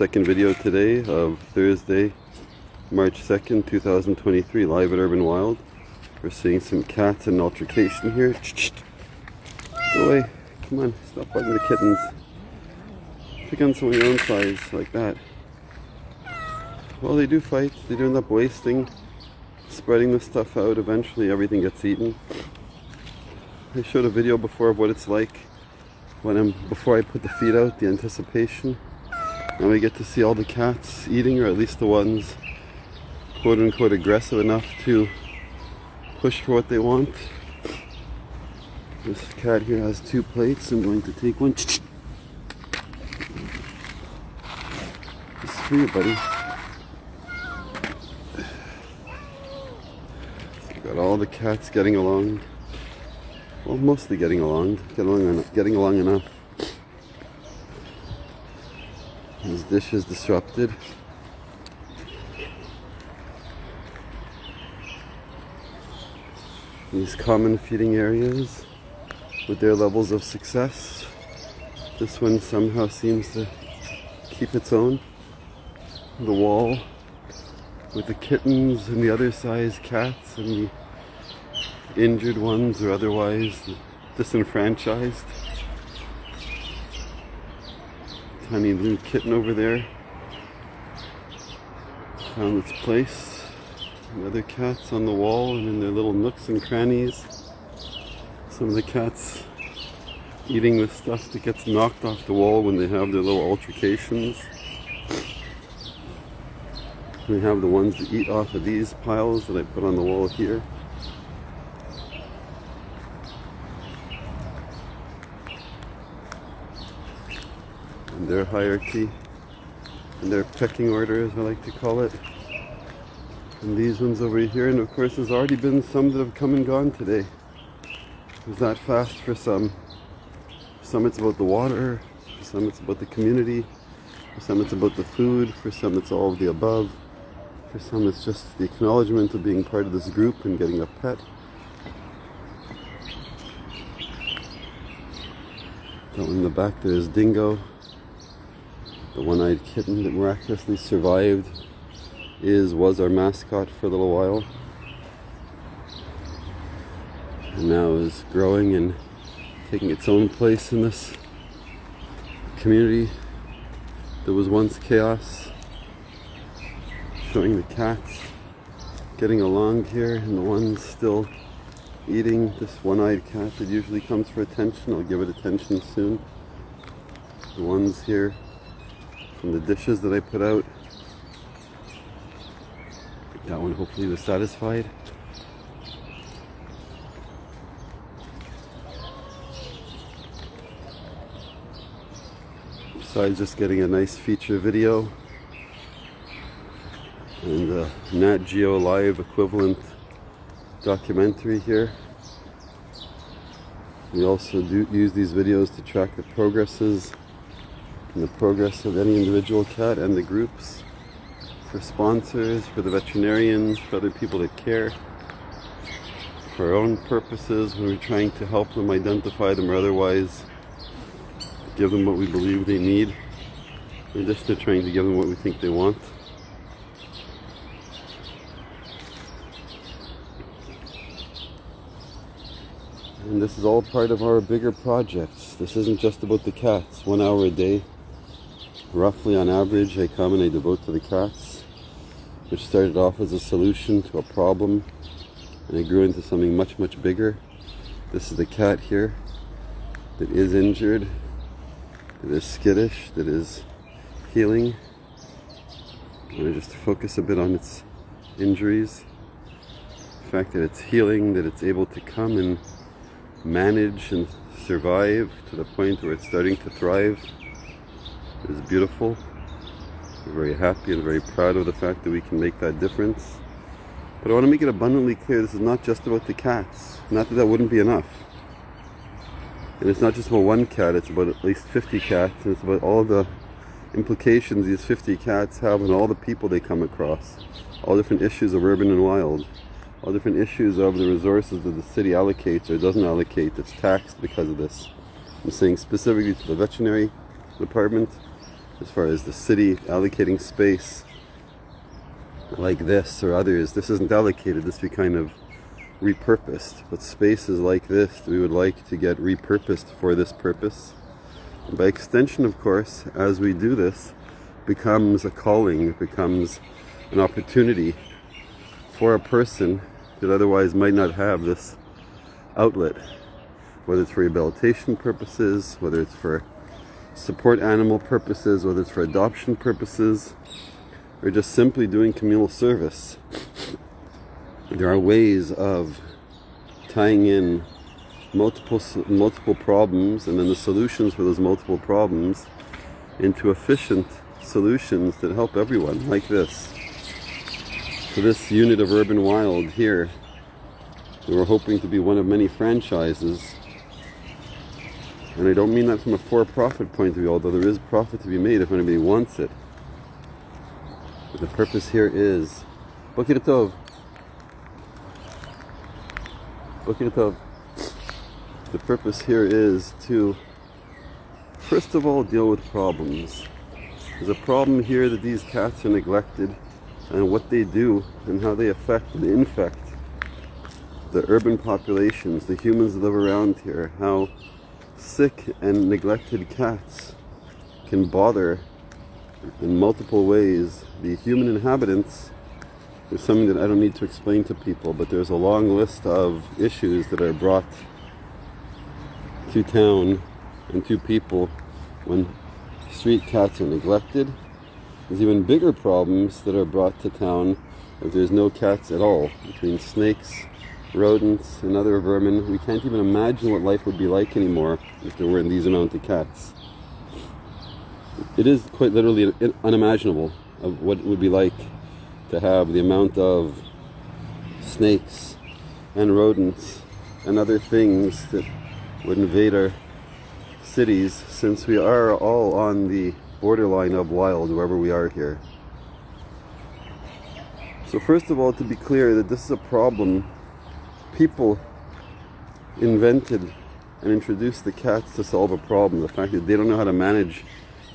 Second video today of Thursday, March 2nd, 2023, live at Urban Wild. We're seeing some cats in altercation here. Go away. Come on, stop bugging the kittens. Pick on someone your own size, like that. Well, they do fight. They do end up wasting, spreading the stuff out. Eventually everything gets eaten. I showed a video before of what it's like before I put the feed out, the anticipation. Now we get to see all the cats eating, or at least the ones quote unquote aggressive enough to push for what they want. This cat here has 2 plates. I'm going to take one. This is for you, buddy. So got all the cats getting along. Well, mostly getting along enough. His dish is disrupted. These common feeding areas with their levels of success. This one somehow seems to keep its own. The wall with the kittens and the other size cats and the injured ones or otherwise disenfranchised. Tiny little kitten over there found its place. And other cats on the wall and in their little nooks and crannies. Some of the cats eating the stuff that gets knocked off the wall when they have their little altercations. We have the ones that eat off of these piles that I put on the wall here. And their hierarchy and their pecking order, as I like to call it. And these ones over here, and of course there's already been some that have come and gone today. It's that fast for some. For some it's about the water, for some it's about the community, for some it's about the food, for some it's all of the above, for some it's just the acknowledgement of being part of this group and getting a pet. That one in the back there is Dingo. The one-eyed kitten that miraculously survived was our mascot for a little while. And now is growing and taking its own place in this community that was once chaos. Showing the cats getting along here and the ones still eating. This one-eyed cat that usually comes for attention, I'll give it attention soon. The ones here from the dishes that I put out. That one hopefully was satisfied. Besides just getting a nice feature video and a Nat Geo Live equivalent documentary here. We also do use these videos to track the progresses and the progress of any individual cat and the groups, for sponsors, for the veterinarians, for other people that care, for our own purposes when we're trying to help them identify them or otherwise give them what we believe they need, in addition to trying to give them what we think they want. And this is all part of our bigger projects. This isn't just about the cats. 1 hour a day, roughly on average, I come and I devote to the cats, which started off as a solution to a problem, and it grew into something much, much bigger. This is the cat here that is injured, that is skittish, that is healing. I want to just focus a bit on its injuries. The fact that it's healing, that it's able to come and manage and survive to the point where it's starting to thrive is beautiful. We're very happy and very proud of the fact that we can make that difference. But I want to make it abundantly clear, this is not just about the cats. Not that that wouldn't be enough. And it's not just about one cat, it's about at least 50 cats, and it's about all the implications these 50 cats have on all the people they come across. All different issues of urban and wild. All different issues of the resources that the city allocates or doesn't allocate that's taxed because of this. I'm saying specifically to the veterinary department, as far as the city allocating space like this or others. This isn't allocated, this we kind of repurposed. But spaces like this we would like to get repurposed for this purpose. And by extension, of course, as we do this, becomes a calling, it becomes an opportunity for a person that otherwise might not have this outlet, whether it's for rehabilitation purposes, whether it's for support animal purposes, whether it's for adoption purposes, or just simply doing communal service. There are ways of tying in multiple problems and then the solutions for those multiple problems into efficient solutions that help everyone, like this. So this unit of Urban Wild here, we were hoping to be one of many franchises, and I don't mean that from a for-profit point of view, although there is profit to be made if anybody wants it. But the purpose here is Bokir Tov. Bokir Tov. The purpose here is to, first of all, deal with problems. There's a problem here that these cats are neglected, and what they do and how they affect and infect the urban populations, the humans that live around here, how sick and neglected cats can bother in multiple ways the human inhabitants. There's something that I don't need to explain to people, but there's a long list of issues that are brought to town and to people when street cats are neglected. There's even bigger problems that are brought to town if there's no cats at all, between snakes, rodents, and other vermin. We can't even imagine what life would be like anymore if there weren't these amount of cats. It is quite literally unimaginable of what it would be like to have the amount of snakes and rodents and other things that would invade our cities, since we are all on the borderline of wild wherever we are here. So first of all, to be clear that this is a problem, people invented and introduced the cats to solve a problem. The fact that they don't know how to manage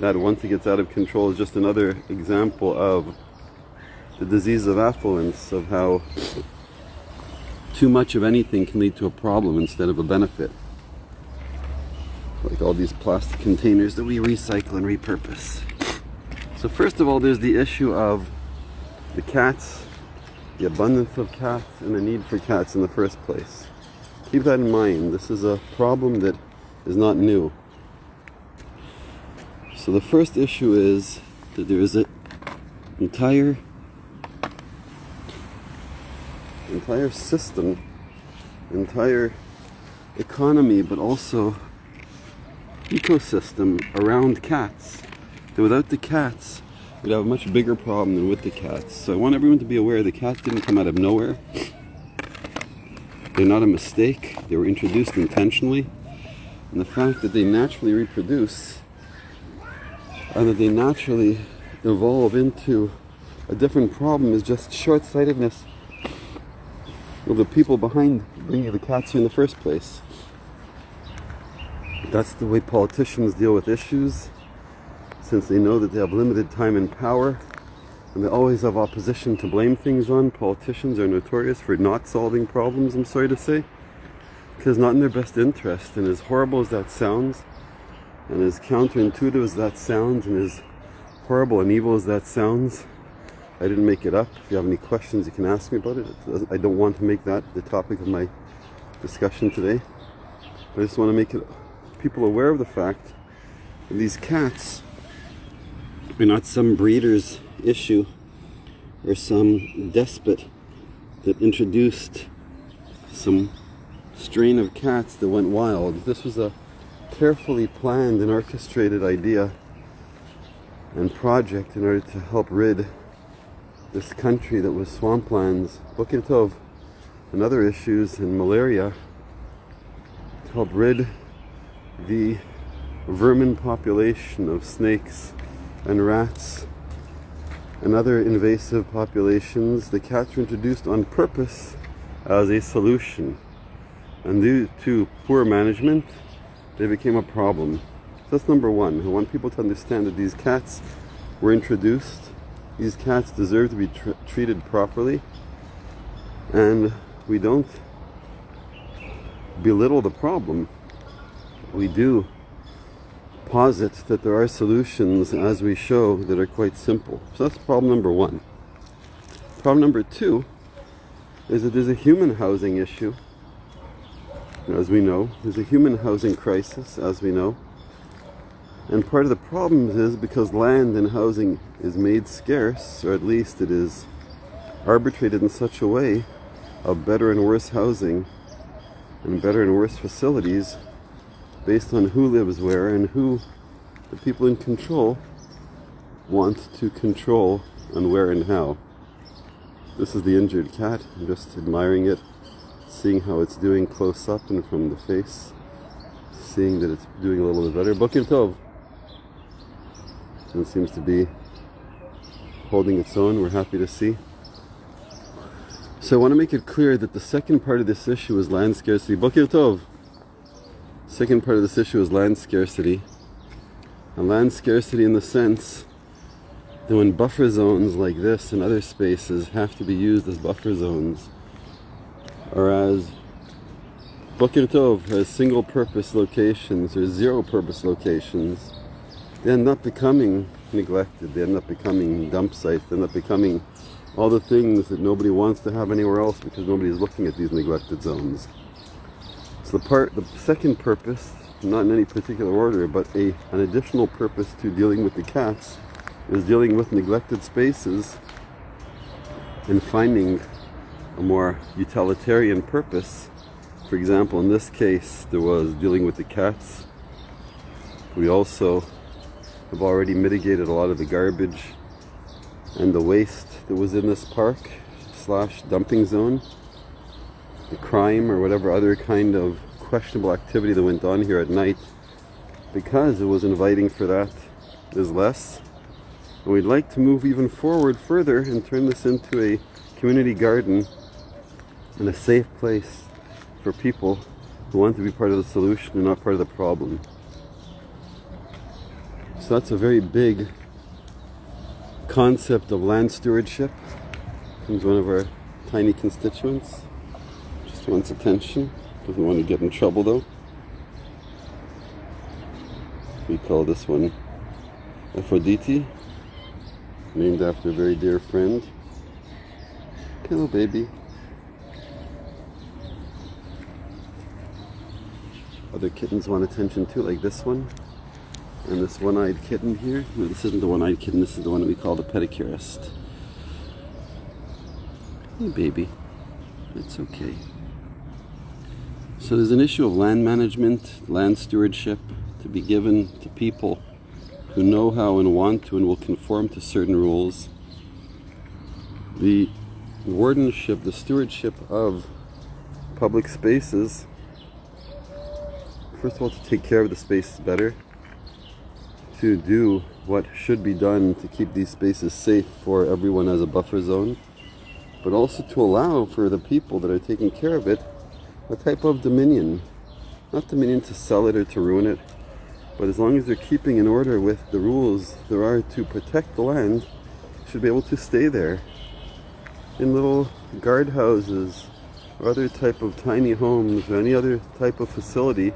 that once it gets out of control is just another example of the disease of affluence, of how too much of anything can lead to a problem instead of a benefit. Like all these plastic containers that we recycle and repurpose. So first of all, there's the issue of the cats, the abundance of cats, and the need for cats in the first place. Keep that in mind. This is a problem that is not new. So the first issue is that there is an entire system, entire economy, but also ecosystem around cats. That without the cats, we'd have a much bigger problem than with the cats. So I want everyone to be aware the cats didn't come out of nowhere. They're not a mistake. They were introduced intentionally. And the fact that they naturally reproduce and that they naturally evolve into a different problem is just short-sightedness of the people behind bringing the cats here in the first place. That's the way politicians deal with issues, since they know that they have limited time and power, and they always have opposition to blame things on. Politicians are notorious for not solving problems, I'm sorry to say, because not in their best interest. And as horrible as that sounds, and as counterintuitive as that sounds, and as horrible and evil as that sounds, I didn't make it up. If you have any questions, you can ask me about it. I don't want to make that the topic of my discussion today. I just want to make people aware of the fact that these cats are not some breeder's issue or some despot that introduced some strain of cats that went wild. This was a carefully planned and orchestrated idea and project in order to help rid this country that was swamplands, Bokir Tov, and other issues in malaria, to help rid the vermin population of snakes and rats and other invasive populations. The cats were introduced on purpose as a solution, and due to poor management, they became a problem. So that's number one. I want people to understand that these cats were introduced. These cats deserve to be treated properly, and we don't belittle the problem. We do posit that there are solutions, as we show, that are quite simple. So that's problem number one. Problem number two is that there's a human housing issue, as we know. There's a human housing crisis, as we know. And part of the problem is because land and housing is made scarce, or at least it is arbitrated in such a way of better and worse housing and better and worse facilities based on who lives where and who the people in control want to control and where and how. This is the injured cat. I'm just admiring it, seeing how it's doing close up and from the face, seeing that it's doing a little bit better. Boker Tov. It seems to be holding its own. We're happy to see. So I want to make it clear that the second part of this issue is land scarcity. Boker Tov. Second part of this issue is land scarcity. And land scarcity in the sense that when buffer zones like this and other spaces have to be used as buffer zones, or as Boker Tov, as single purpose locations or zero purpose locations, they end up becoming neglected. They end up becoming dump sites. They end up becoming all the things that nobody wants to have anywhere else because nobody's looking at these neglected zones. So the second purpose, not in any particular order, but an additional purpose to dealing with the cats, is dealing with neglected spaces and finding a more utilitarian purpose. For example, in this case, there was dealing with the cats. We also have already mitigated a lot of the garbage and the waste that was in this park / dumping zone. The crime or whatever other kind of questionable activity that went on here at night, because it was inviting for that, is less. And we'd like to move even forward further and turn this into a community garden and a safe place for people who want to be part of the solution and not part of the problem. So that's a very big concept of land stewardship. Comes one of our tiny constituents. Just wants attention. Doesn't want to get in trouble though. We call this one Aphrodite, named after a very dear friend. Hello, baby. Other kittens want attention too, like this one. And this one-eyed kitten here. No, this isn't the one-eyed kitten, this is the one that we call the pedicurist. Hey, baby. It's okay. So there's an issue of land management, land stewardship, to be given to people who know how and want to and will conform to certain rules. The wardenship, the stewardship of public spaces, first of all, to take care of the spaces better, to do what should be done to keep these spaces safe for everyone as a buffer zone, but also to allow for the people that are taking care of it a type of dominion. Not dominion to sell it or to ruin it, but as long as they're keeping in order with the rules there are to protect the land, should be able to stay there in little guard houses or other type of tiny homes or any other type of facility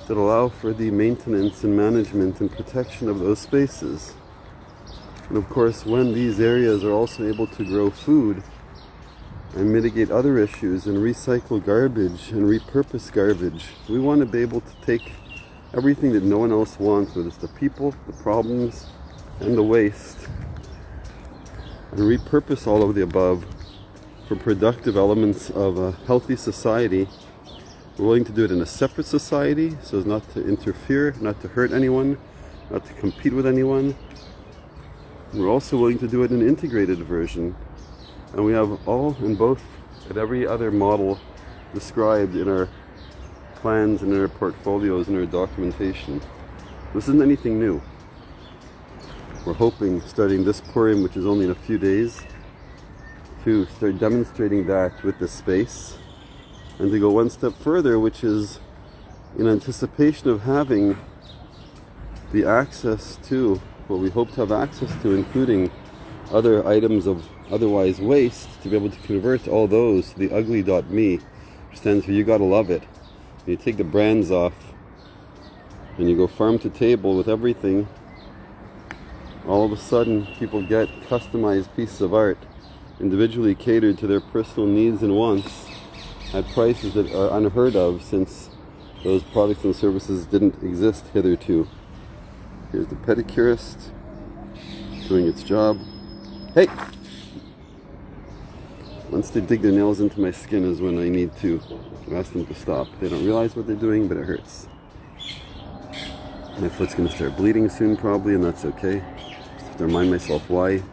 that allow for the maintenance and management and protection of those spaces. And of course, when these areas are also able to grow food and mitigate other issues and recycle garbage and repurpose garbage, we want to be able to take everything that no one else wants, whether it's the people, the problems, and the waste, and repurpose all of the above for productive elements of a healthy society. We're willing to do it in a separate society, so as not to interfere, not to hurt anyone, not to compete with anyone. We're also willing to do it in an integrated version. And we have all in both and every other model described in our plans and in our portfolios and our documentation. This isn't anything new. We're hoping, starting this Purim, which is only in a few days, to start demonstrating that with this space, and to go one step further, which is in anticipation of having the access to what we hope to have access to, including other items of otherwise waste, to be able to convert all those to the ugly.me, which stands for you gotta love it. And you take the brands off and you go farm to table with everything. All of a sudden people get customized pieces of art, individually catered to their personal needs and wants, at prices that are unheard of, since those products and services didn't exist hitherto. Here's the pedicurist doing its job. Hey! Once they dig their nails into my skin is when I need to ask them to stop. They don't realize what they're doing, but it hurts. My foot's gonna start bleeding soon probably, and that's okay. Just have to remind myself why.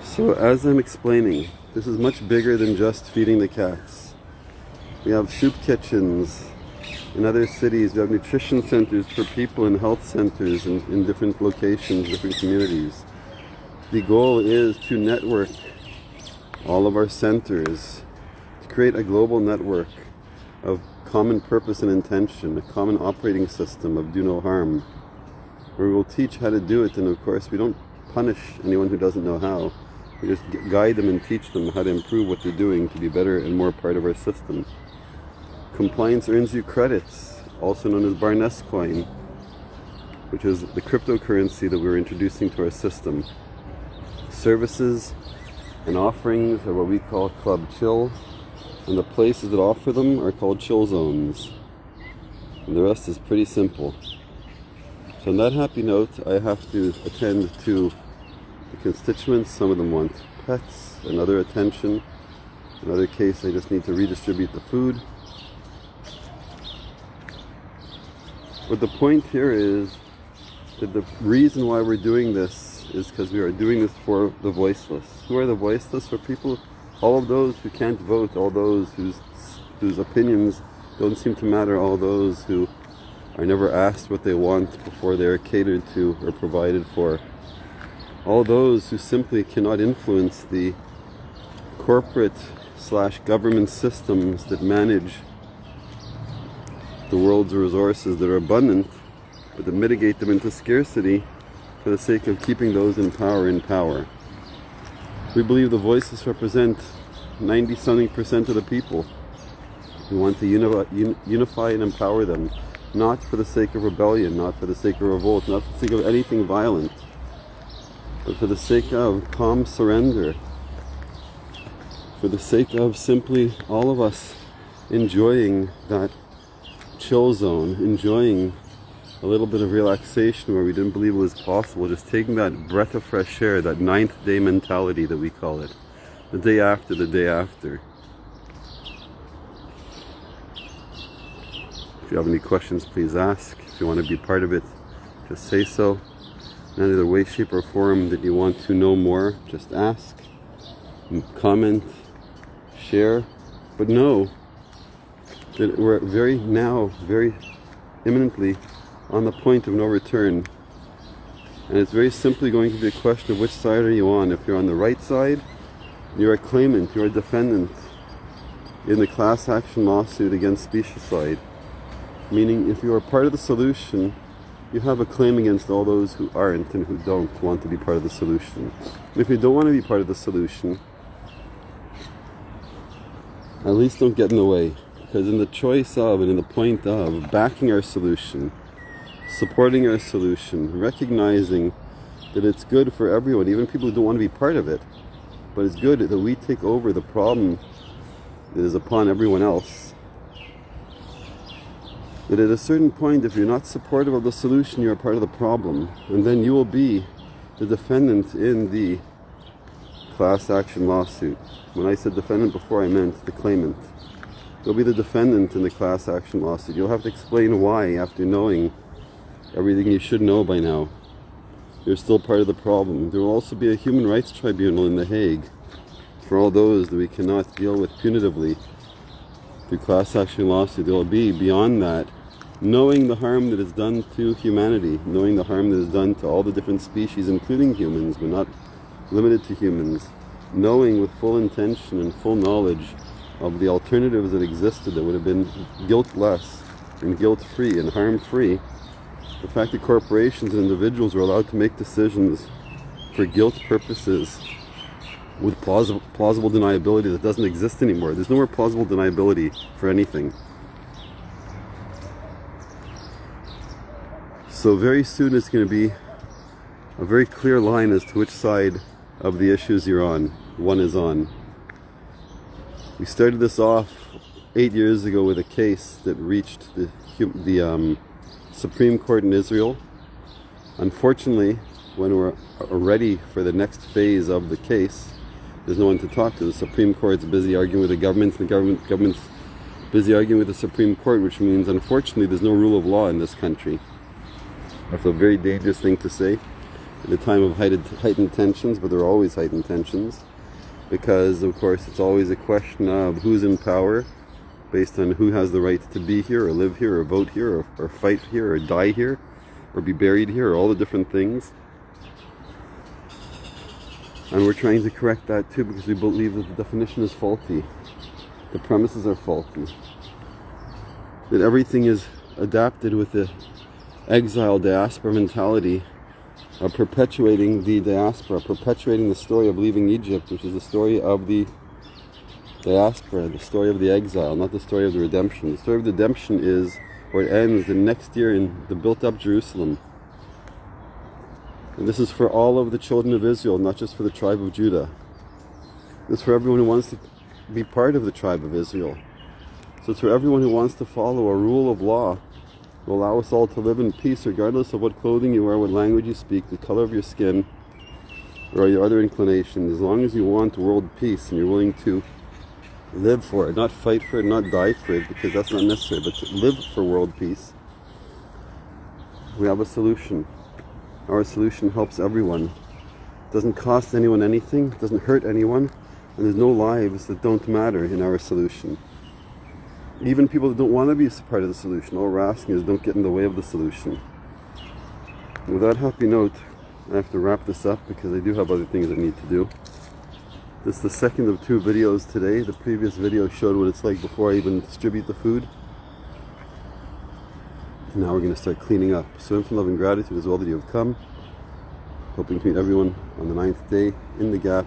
So as I'm explaining, this is much bigger than just feeding the cats. We have soup kitchens in other cities. We have nutrition centers for people and health centers in different locations, different communities. The goal is to network all of our centers, to create a global network of common purpose and intention, a common operating system of do no harm, where we'll teach how to do it. And of course, we don't punish anyone who doesn't know how. We just guide them and teach them how to improve what they're doing to be better and more part of our system. Compliance earns you credits, also known as Barnes coin, which is the cryptocurrency that we're introducing to our system. Services and offerings are what we call Club Chill, and the places that offer them are called chill zones. And the rest is pretty simple. So on that happy note, I have to attend to the constituents. Some of them want pets and other attention. In another case, I just need to redistribute the food. But the point here is that the reason why we're doing this is because we are doing this for the voiceless. Who are the voiceless? For people, all of those who can't vote, all those whose opinions don't seem to matter, all those who are never asked what they want before they are catered to or provided for, all those who simply cannot influence the corporate/government systems that manage the world's resources that are abundant, but that mitigate them into scarcity for the sake of keeping those in power. We believe the voices represent 90-something% of the people. We want to unify and empower them, not for the sake of rebellion, not for the sake of revolt, not for the sake of anything violent, but for the sake of calm surrender, for the sake of simply all of us enjoying that chill zone, enjoying a little bit of relaxation where we didn't believe it was possible, just taking that breath of fresh air, that ninth day mentality that we call it, the day after the day after. If you have any questions, please ask. If you want to be part of it, just say so. In any other way, shape, or form that you want to know more, just ask, comment, share. But know that we're very imminently on the point of no return. And it's very simply going to be a question of which side are you on. If you're on the right side, you're a claimant, you're a defendant in the class action lawsuit against speciescide. Meaning, if you are part of the solution, you have a claim against all those who aren't and who don't want to be part of the solution. If you don't want to be part of the solution, at least don't get in the way. Because in the choice of and in the point of backing our solution, supporting our solution, recognizing that it's good for everyone, even people who don't want to be part of it, but it's good that we take over the problem that is upon everyone else. That at a certain point, if you're not supportive of the solution, you're a part of the problem, and then you will be the defendant in the class action lawsuit. When I said defendant before, I meant the claimant. You'll be the defendant in the class action lawsuit. You'll have to explain why, after knowing everything you should know by now, you're still part of the problem. There will also be a human rights tribunal in The Hague for all those that we cannot deal with punitively through class action lawsuit. There will be, beyond that, knowing the harm that is done to humanity, knowing the harm that is done to all the different species, including humans, but not limited to humans, knowing with full intention and full knowledge of the alternatives that existed that would have been guiltless and guilt-free and harm-free, The fact that corporations and individuals are allowed to make decisions for guilt purposes with plausible deniability that doesn't exist anymore. There's no more plausible deniability for anything. So very soon it's going to be a very clear line as to which side of the issues one is on. We started this off 8 years ago with a case that reached the Supreme Court in Israel. Unfortunately, when we're ready for the next phase of the case, there's no one to talk to. The Supreme Court's busy arguing with the government, and the government's busy arguing with the Supreme Court, which means, unfortunately, there's no rule of law in this country. That's a very dangerous thing to say in a time of heightened tensions, but there are always heightened tensions, because, of course, it's always a question of who's in power, based on who has the right to be here, or live here, or vote here, or fight here, or die here, or be buried here, or all the different things. And we're trying to correct that too, because we believe that the definition is faulty. The premises are faulty. That everything is adapted with the exile diaspora mentality of perpetuating the diaspora, perpetuating the story of leaving Egypt, which is the story of the diaspora, the story of the exile, not the story of the redemption. The story of the redemption is where it ends the next year in the built-up Jerusalem. And this is for all of the children of Israel, not just for the tribe of Judah. This is for everyone who wants to be part of the tribe of Israel. So it's for everyone who wants to follow a rule of law, will allow us all to live in peace, regardless of what clothing you wear, what language you speak, the color of your skin, or your other inclinations. As long as you want world peace and you're willing to live for it, not fight for it, not die for it, because that's not necessary, but to live for world peace, we have a solution. Our solution helps everyone. It doesn't cost anyone anything, it doesn't hurt anyone, and there's no lives that don't matter in our solution. Even people that don't want to be a part of the solution, all we're asking is don't get in the way of the solution. With that happy note, I have to wrap this up because I do have other things I need to do. This is the second of 2 videos today. The previous video showed what it's like before I even distribute the food. And now we're going to start cleaning up. So infinite love and gratitude as well that you have come. Hoping to meet everyone on the 9th day in the gap,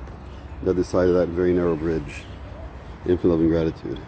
the other side of that very narrow bridge. Infinite love and gratitude.